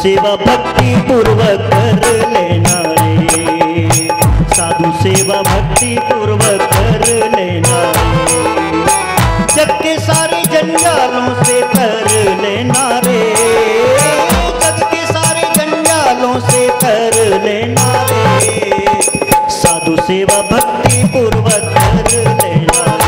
सेवा भक्ति पूर्वक कर लेना रे, साधु सेवा भक्ति पूर्वक कर लेना रे, जग के सारे जंजालों से तर लेना रे, जग के सारे जंजालों से तर लेना रे, साधु सेवा भक्ति पूर्वक कर लेना रे।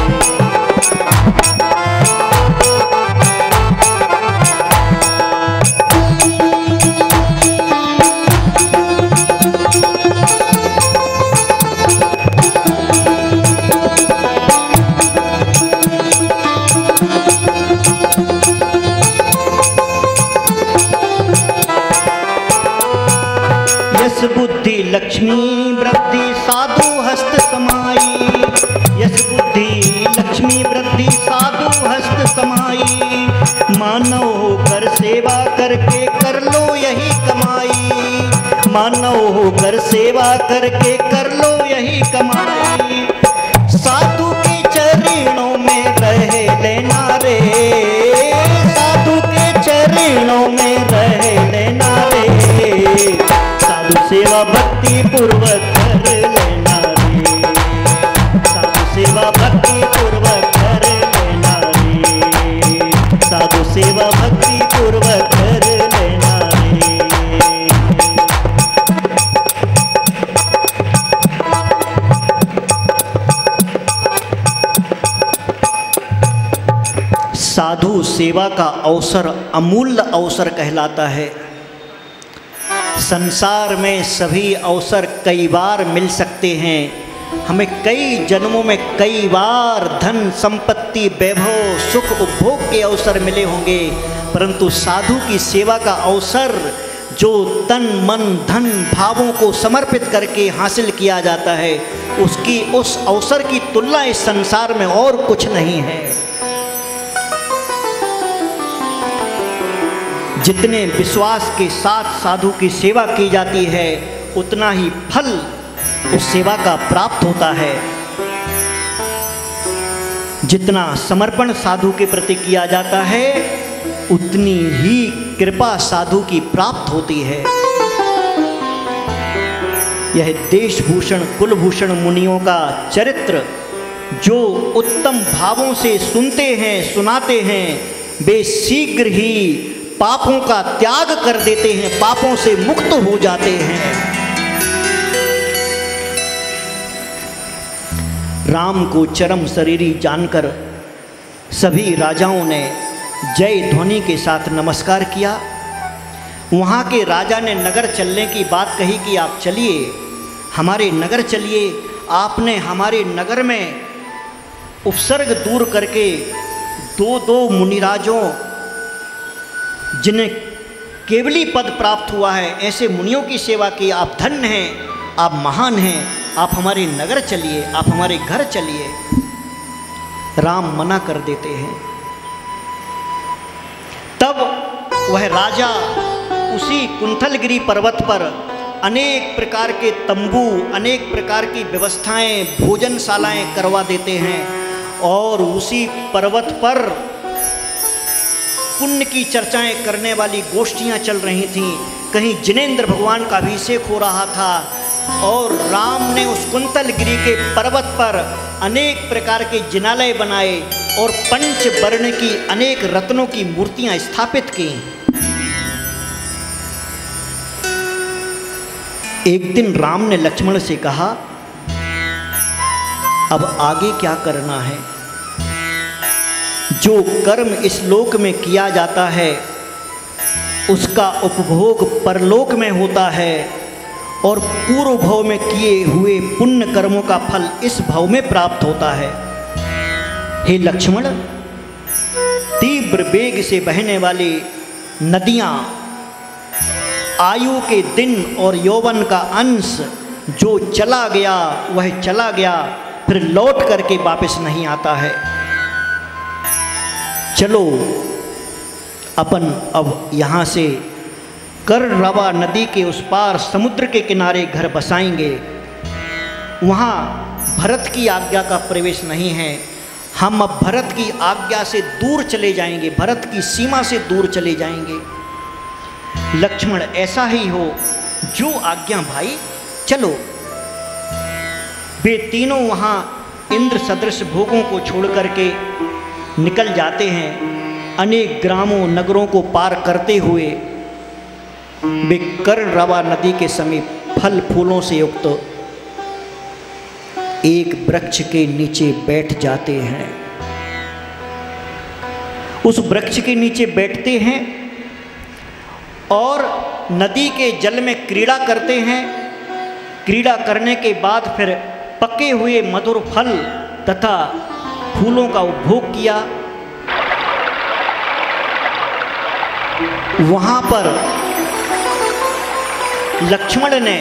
यश बुद्धि लक्ष्मी वृद्धि साधु हस्त समाई, यश बुद्धि लक्ष्मी वृद्धि साधु हस्त समाई, मानव होकर सेवा करके कर लो यही कमाई, मानव होकर सेवा करके कर लो यही कमाई, साधु के चरणों में रह लेना रे, साधु के चरणों में रह लेना रे, साधु सेवा भक्ति पूर्वक कर लेना रे, साधु सेवा भक्ति पूर्वक कर लेना रे, साधु सेवा भक्ति पूर्वक कर लेना रे। साधु सेवा का अवसर अमूल्य अवसर कहलाता है। संसार में सभी अवसर कई बार मिल सकते हैं, हमें कई जन्मों में कई बार धन संपत्ति वैभव सुख उपभोग के अवसर मिले होंगे, परंतु साधु की सेवा का अवसर जो तन मन धन भावों को समर्पित करके हासिल किया जाता है, उसकी उस अवसर की तुलना इस संसार में और कुछ नहीं है। जितने विश्वास के साथ साधु की सेवा की जाती है, उतना ही फल उस सेवा का प्राप्त होता है। जितना समर्पण साधु के प्रति किया जाता है, उतनी ही कृपा साधु की प्राप्त होती है। यह देशभूषण कुलभूषण मुनियों का चरित्र जो उत्तम भावों से सुनते हैं सुनाते हैं, वे शीघ्र ही पापों का त्याग कर देते हैं, पापों से मुक्त हो जाते हैं। राम को चरम शरीरी जानकर सभी राजाओं ने जय ध्वनि के साथ नमस्कार किया। वहाँ के राजा ने नगर चलने की बात कही कि आप चलिए, हमारे नगर चलिए। आपने हमारे नगर में उपसर्ग दूर करके दो दो मुनिराजों जिन्हें केवली पद प्राप्त हुआ है, ऐसे मुनियों की सेवा की। आप धन्य हैं, आप महान हैं, आप हमारे नगर चलिए, आप हमारे घर चलिए। राम मना कर देते हैं। तब वह राजा उसी कुंथलगिरी पर्वत पर अनेक प्रकार के तंबू, अनेक प्रकार की व्यवस्थाएं, भोजनशालाएं करवा देते हैं, और उसी पर्वत पर पुण्य की चर्चाएं करने वाली गोष्ठियां चल रही थीं। कहीं जिनेंद्र भगवान का अभिषेक हो रहा था, और राम ने उस कुंतलगिरी के पर्वत पर अनेक प्रकार के जिनालय बनाए और पंचवर्ण की अनेक रत्नों की मूर्तियां स्थापित की। एक दिन राम ने लक्ष्मण से कहा, अब आगे क्या करना है? जो कर्म इस लोक में किया जाता है उसका उपभोग परलोक में होता है, और पूर्व भव में किए हुए पुण्य कर्मों का फल इस भव में प्राप्त होता है। हे लक्ष्मण, तीव्र वेग से बहने वाली नदियाँ, आयु के दिन और यौवन का अंश जो चला गया वह चला गया, फिर लौट करके वापस नहीं आता है। चलो अपन अब यहाँ से कर्णरवा नदी के उस पार समुद्र के किनारे घर बसाएंगे। वहाँ भरत की आज्ञा का प्रवेश नहीं है। हम अब भरत की आज्ञा से दूर चले जाएंगे, भरत की सीमा से दूर चले जाएंगे। लक्ष्मण ऐसा ही हो, जो आज्ञा भाई, चलो। वे तीनों वहाँ इंद्र सदृश भोगों को छोड़ करके निकल जाते हैं। अनेक ग्रामों नगरों को पार करते हुए वे कर्णरवा नदी के समीप फल फूलों से युक्त एक वृक्ष के नीचे बैठ जाते हैं। उस वृक्ष के नीचे बैठते हैं और नदी के जल में क्रीड़ा करते हैं। क्रीड़ा करने के बाद फिर पके हुए मधुर फल तथा फूलों का उपभोग किया। वहाँ पर लक्ष्मण ने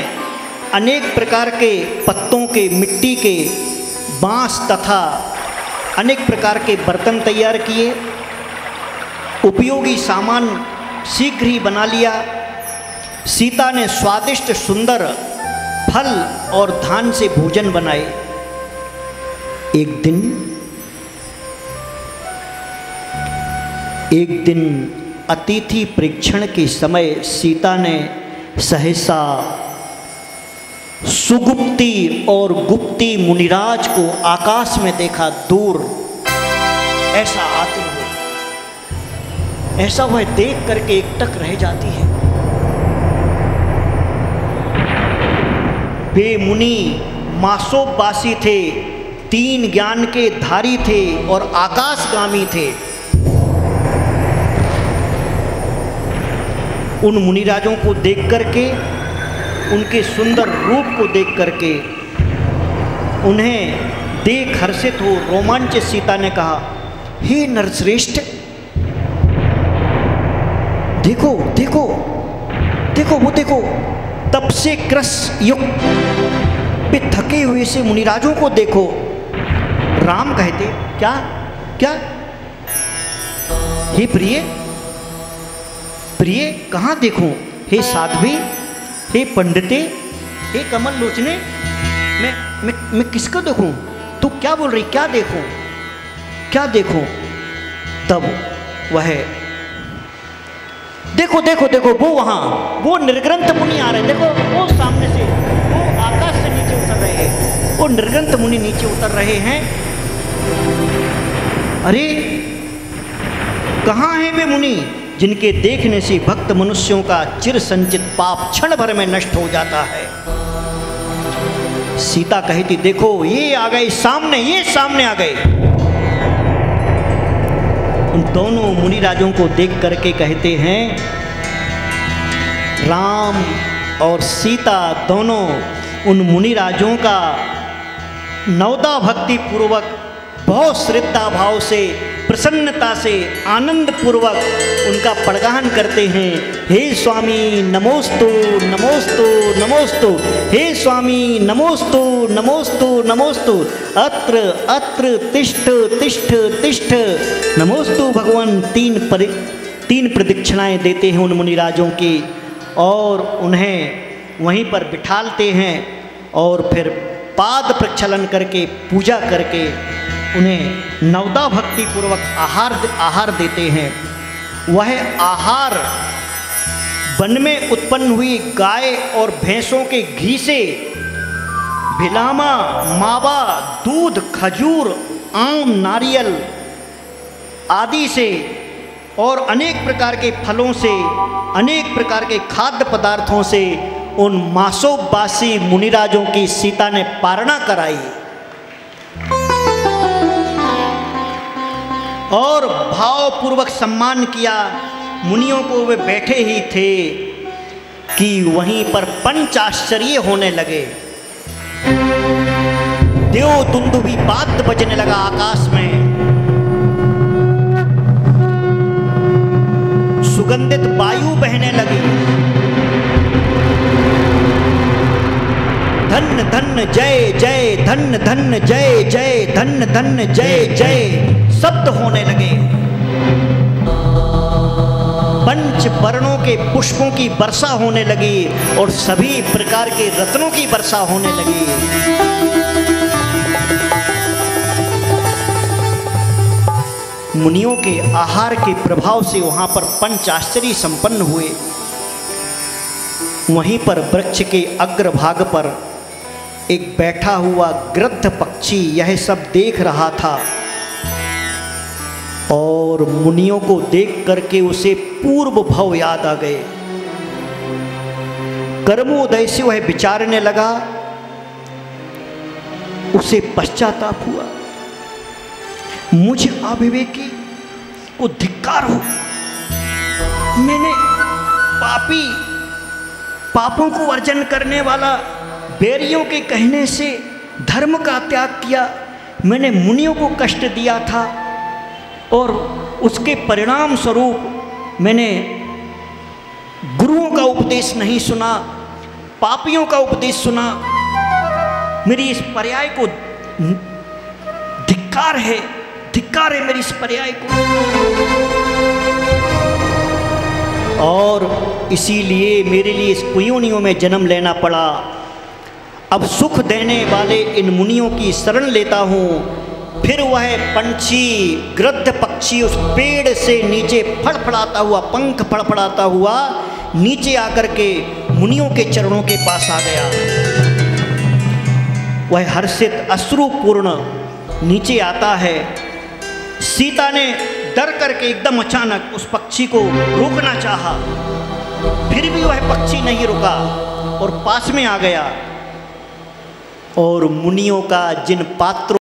अनेक प्रकार के पत्तों के, मिट्टी के, बांस तथा अनेक प्रकार के बर्तन तैयार किए। उपयोगी सामान शीघ्र ही बना लिया। सीता ने स्वादिष्ट सुंदर फल और धान से भोजन बनाए। एक दिन अतिथि परीक्षण के समय सीता ने सहसा सुगुप्ती और गुप्ती मुनिराज को आकाश में देखा, दूर। ऐसा आते हुए, ऐसा वह देख करके एकटक रह जाती है। वे मुनि मासोपवासी थे, 3 ज्ञान के धारी थे और आकाशगामी थे। उन मुनिराजों को देख करके, उनके सुंदर रूप को देख करके, उन्हें देख हर्षित हो रोमांचित सीता ने कहा, हे नरश्रेष्ठ, देखो देखो देखो, वो देखो, तप से क्रस युक्त पे थके हुए से मुनिराजों को देखो। राम कहते, क्या क्या? हे प्रिय, प्रिय कहाँ देखूं? हे साध्वी, हे पंडिते, हे कमल लोचने, मैं किसको देखूं? तू क्या बोल रही? क्या देखूं? क्या देखूं? तब वह देखो देखो देखो, वो वहां वो निर्ग्रंथ मुनि आ रहे, देखो वो सामने से, वो आकाश से नीचे उतर रहे हैं, वो निर्ग्रंथ मुनि नीचे उतर रहे हैं। अरे कहाँ हैं वे मुनि जिनके देखने से भक्त मनुष्यों का चिर संचित पाप क्षण भर में नष्ट हो जाता है? सीता कहती, देखो ये आ गए सामने, ये सामने आ गए। उन दोनों मुनिराजों को देख करके कहते हैं, राम और सीता दोनों उन मुनिराजों का नवदा भक्ति पूर्वक, बहुत श्रद्धा भाव से, प्रसन्नता से, आनंद पूर्वक उनका पड़गान करते हैं। हे स्वामी नमोस्तु नमोस्तु नमोस्तु, हे स्वामी नमोस्तु नमोस्तु नमोस्तु, अत्र अत्र तिष्ठ तिष्ठ तिष्ठ, नमोस्तु भगवान। 3 प्रदक्षिणाएं देते हैं उन मुनिराजों की और उन्हें वहीं पर बिठालते हैं और फिर पाद प्रक्षालन करके, पूजा करके उन्हें नवदा भक्ति पूर्वक आहार देते हैं। वह आहार वन में उत्पन्न हुई गाय और भैंसों के घी से, भिलामा, मावा, दूध, खजूर, आम, नारियल आदि से और अनेक प्रकार के फलों से, अनेक प्रकार के खाद्य पदार्थों से उन मासोपवासी मुनिराजों की सीता ने पारणा कराई और भावपूर्वक सम्मान किया। मुनियों को वे बैठे ही थे कि वहीं पर पंचाश्चर्य होने लगे। देव दुंदुभी वाद्य बजने लगा आकाश में, सुगंधित वायु बहने लगी, धन धन जय जय, धन धन जय जय, धन धन जय जय शब्द होने लगे। पंच वर्णों के पुष्पों की वर्षा होने लगी और सभी प्रकार के रत्नों की वर्षा होने लगी। मुनियों के आहार के प्रभाव से वहां पर पंचाश्चर्य संपन्न हुए। वहीं पर वृक्ष के अग्रभाग पर एक बैठा हुआ गृध्र पक्षी यह सब देख रहा था और मुनियों को देख करके उसे पूर्व भव याद आ गए। कर्मोदय से वह विचारने लगा, उसे पश्चाताप हुआ, मुझ अविवेकी को धिक्कार हो, मैंने पापों को अर्जन करने वाला बैरियों के कहने से धर्म का त्याग किया, मैंने मुनियों को कष्ट दिया था और उसके परिणाम स्वरूप मैंने गुरुओं का उपदेश नहीं सुना, पापियों का उपदेश सुना। मेरी इस पर्याय को धिक्कार है मेरी इस पर्याय को, और इसीलिए मेरे लिए इस कुयोनियों में जन्म लेना पड़ा। अब सुख देने वाले इन मुनियों की शरण लेता हूँ। फिर वह पंछी गृध्र पक्षी उस पेड़ से नीचे फड़फड़ाता हुआ, पंख फड़फड़ाता हुआ नीचे आकर के मुनियों के चरणों के पास आ गया। वह हर्षित अश्रुपूर्ण नीचे आता है। सीता ने डर करके एकदम अचानक उस पक्षी को रोकना चाहा, फिर भी वह पक्षी नहीं रुका और पास में आ गया और मुनियों का जिन पात्रों